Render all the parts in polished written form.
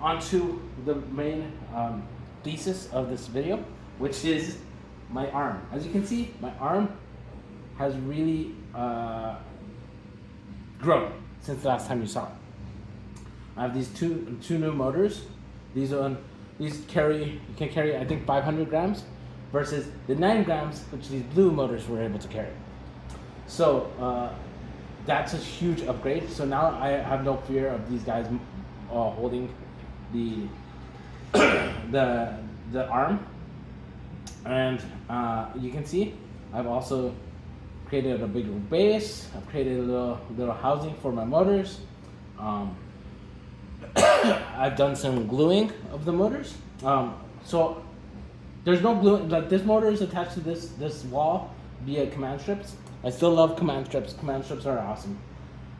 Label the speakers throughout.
Speaker 1: onto the main thesis of this video, which is my arm. As you can see, my arm has really grown since the last time you saw it. I have these two new motors. These carry, you can carry, I think, 500 grams versus the 9 grams which these blue motors were able to carry. So that's a huge upgrade. So now I have no fear of these guys holding the the arm. And you can see I've also created a bigger base. I've created a little housing for my motors. I've done some gluing of the motors. So there's no glue, like this motor is attached to this wall via command strips. I still love command strips. Command strips are awesome.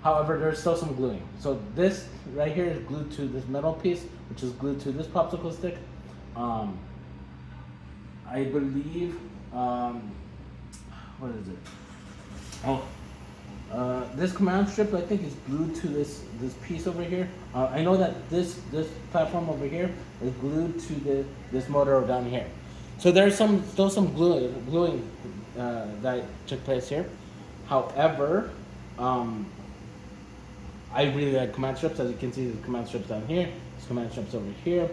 Speaker 1: However, there's still some gluing. So this right here is glued to this metal piece, which is glued to this popsicle stick. I believe, what is it? This command strip I think is glued to this piece over here. I know that this platform over here is glued to this motor down here. So there's still some gluing that took place here. However, I really like command strips. As you can see, there's command strips down here. There's command strips over here.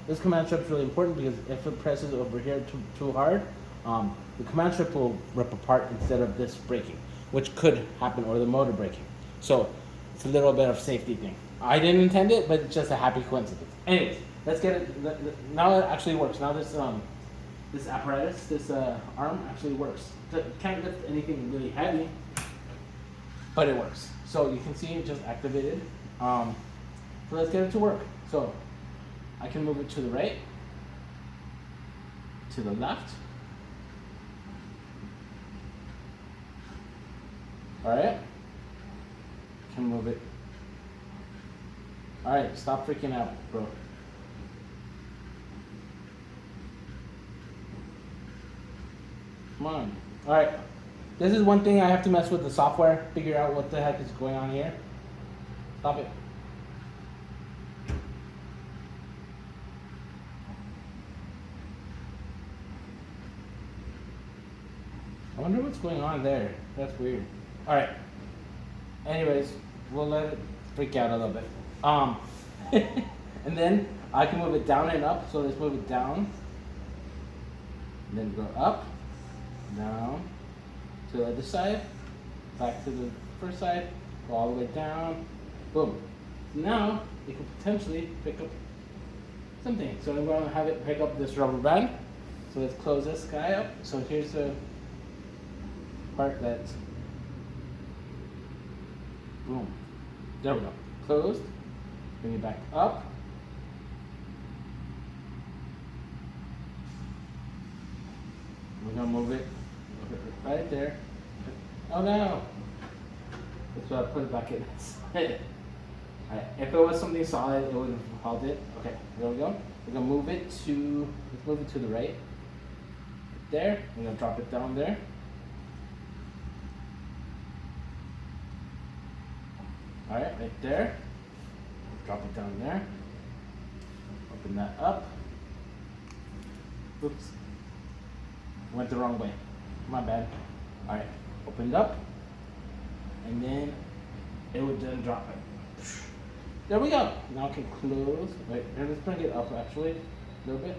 Speaker 1: This command strip is really important because if it presses over here too hard, the command strip will rip apart instead of this breaking, which could happen, or the motor breaking. So it's a little bit of safety thing. I didn't intend it, but it's just a happy coincidence. Anyways, let's get it. Now it actually works. Now this apparatus, this arm actually works. It can't lift anything really heavy, but it works. So you can see it just activated. So let's get it to work. So I can move it to the right, to the left. All right. Can move it. All right, stop freaking out, bro. Come on. All right. This is one thing I have to mess with the software, figure out what the heck is going on here. Stop it. I wonder what's going on there. That's weird. All right. Anyways, we'll let it freak out a little bit. And then I can move it down and up. So let's move it down. And then go up, down, to the other side, back to the first side, go all the way down. Boom. Now it could potentially pick up something. So I'm going to have it pick up this rubber band. So let's close this guy up. So here's the part that's, boom, there we go, closed. Bring it back up. We're gonna move it right there. Oh no, that's why I put it back in. Alright, if it was something solid, it would have held it. Okay, there we go. We're gonna move it to, let's move it to the right. There, we're gonna drop it down there. Alright, right there. Drop it down there. Open that up. Oops. Went the wrong way. My bad. Alright, open it up. And then it would then drop it. There we go. Now I can close. Wait, let's bring it up actually a little bit.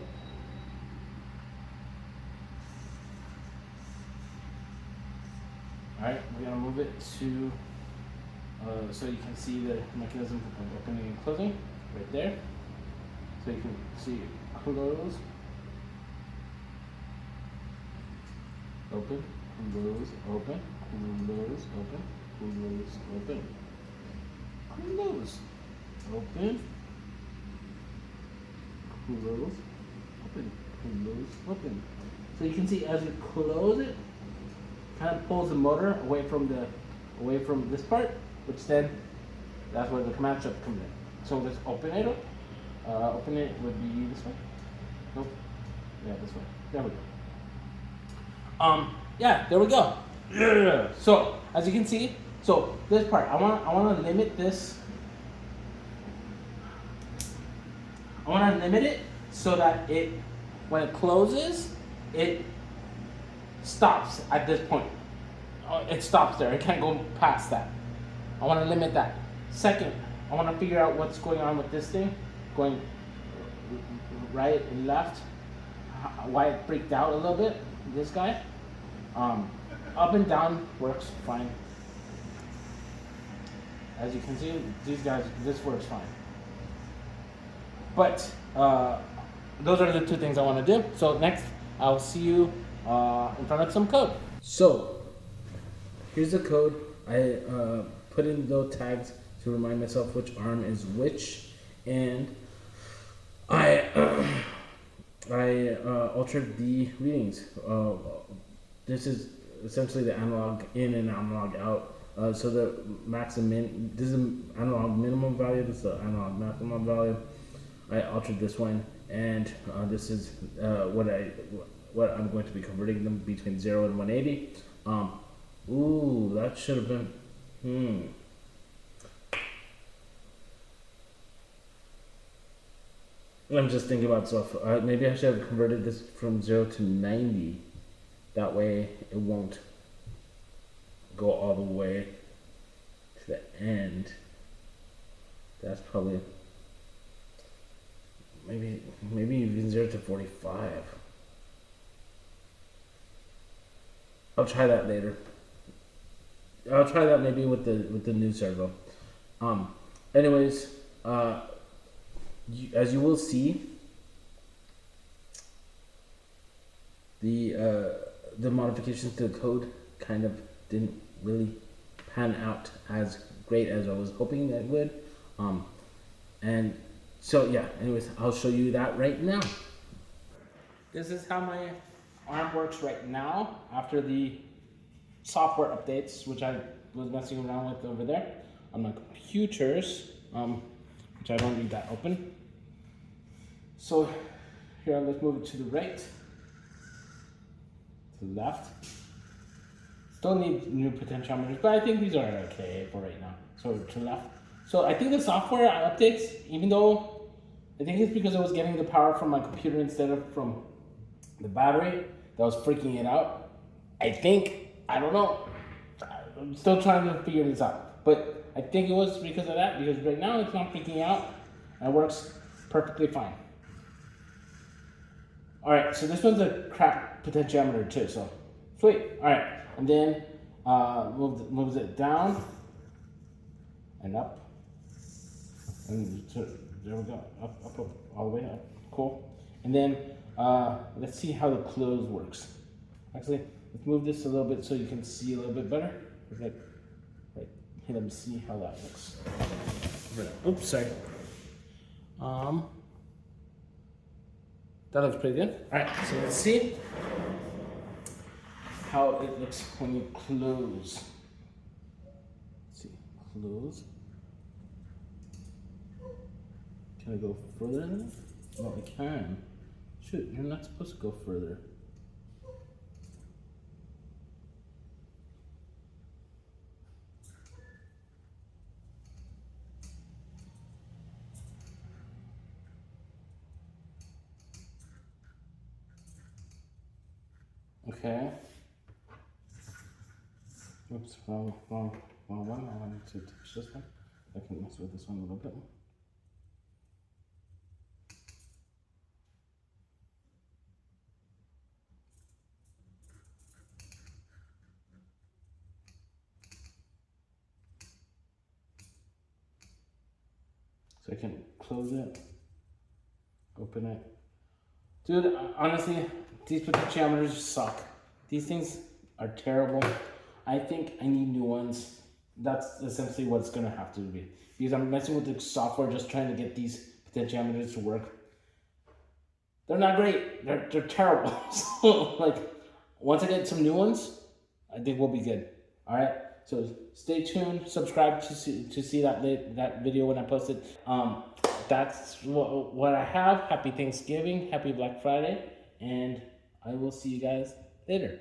Speaker 1: Alright, we're gonna move it to so you can see the mechanism of opening and closing right there. So you can see close, open, close, open, close, open, close, open, close, open, close, open, close, open. So you can see as you close it, kind of pulls the motor away from this part, which then that's where the command strip comes in. So let's open it up. Open it would be this way. Nope. Yeah, this way. There we go. Yeah, there we go. Yeah. So as you can see, so this part, I want to limit this. I want to limit it so that when it closes, it stops at this point. It stops there. It can't go past that. I want to limit that. Second, I want to figure out what's going on with this thing, going right and left, why it freaked out a little bit. This guy, up and down works fine. As you can see, these guys, this works fine. But those are the two things I want to do. So next, I'll see you in front of some code. So here's the code. I put in those tags to remind myself which arm is which, and I altered the readings. This is essentially the analog in and analog out. So the max and min, this is the analog minimum value, this is the analog maximum value. I altered this one, and this is what I'm going to be converting them between 0 and 180. Ooh, that should have been, I'm just thinking about stuff. Maybe I should have converted this from 0 to 90. That way it won't go all the way to the end. That's probably maybe even 0 to 45. I'll try that later. I'll try that maybe with the new servo. Anyways, as you will see, the modifications to the code kind of didn't really pan out as great as I was hoping that it would. And so yeah, anyways, I'll show you that right now. This is how my arm works right now after the software updates, which I was messing around with over there on my computers, which I don't need that open. So here, let's move it to the right, to the left. Still need new potentiometers, but I think these are okay for right now. So to the left. So I think the software updates, even though I think it's because I was getting the power from my computer instead of from the battery, that was freaking it out. I don't know. I'm still trying to figure this out. But I think it was because of that, because right now it's not freaking out and it works perfectly fine. All right, so this one's a crap potentiometer too, so sweet. All right, and then moves it down and up, and so there we go, up, all the way up. Cool. And then let's see how the close works. Actually, let's move this a little bit so you can see a little bit better. Right. Here, let me see how that looks. Oops, sorry. That looks pretty good. All right, so let's see how it looks when you close. Let's see, close. Can I go further than that? No, I can. Shoot, you're not supposed to go further. Okay. Oops, wrong one. I wanted to touch this one. I can mess with this one a little bit. So I can close it, open it. Dude, honestly, these potentiometers suck. These things are terrible. I think I need new ones. That's essentially what it's gonna have to be. Because I'm messing with the software just trying to get these potentiometers to work. They're not great. They're terrible. So like, once I get some new ones, I think we'll be good. All right. So stay tuned. Subscribe to see that video when I post it. That's what I have. Happy Thanksgiving. Happy Black Friday. And I will see you guys later.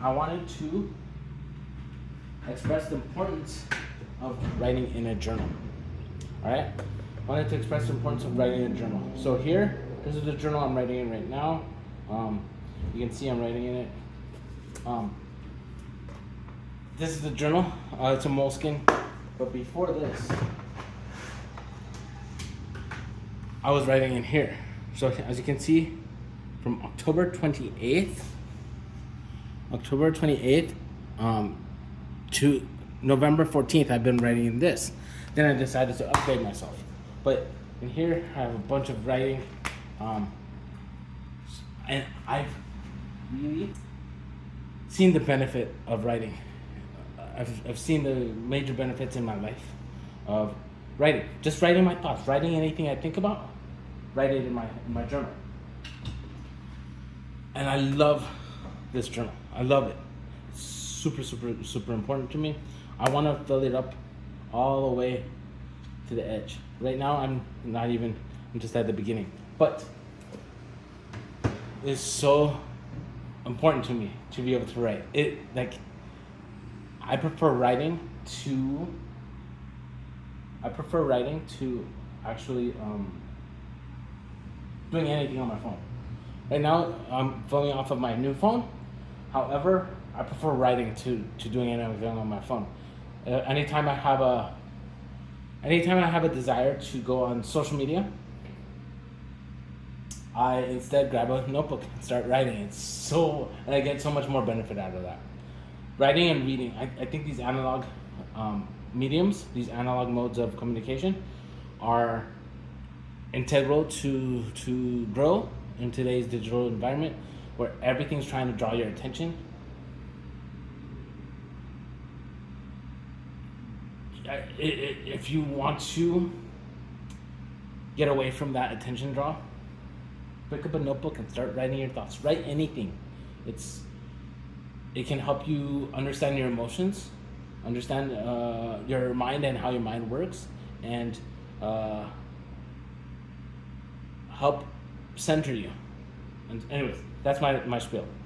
Speaker 1: I wanted to express the importance of writing in a journal. All right, I wanted to express the importance of writing in a journal. So here, this is the journal I'm writing in right now. You can see I'm writing in it. This is the journal. It's a Moleskine. But before this, I was writing in here. So as you can see, from October 28th to November 14th, I've been writing in this. Then I decided to upgrade myself. But in here, I have a bunch of writing. And I've really seen the benefit of writing. I've seen the major benefits in my life of writing. Just writing my thoughts, writing anything I think about, write it in my journal. And I love this journal. I love it. It's super, super, super important to me. I want to fill it up all the way to the edge. Right now, I'm just at the beginning. But it's so important to me to be able to write. I prefer writing to actually doing anything on my phone. Right now, I'm filming off of my new phone. However, I prefer writing to doing anything on my phone. Anytime I have a desire to go on social media, I instead grab a notebook and start writing. And I get so much more benefit out of that. Writing and reading, I think these analog mediums, these analog modes of communication are integral to grow in today's digital environment where everything's trying to draw your attention. If you want to get away from that attention draw, pick up a notebook and start writing your thoughts. Write anything. It can help you understand your emotions, understand your mind and how your mind works, and help center you. And anyways, that's my spiel.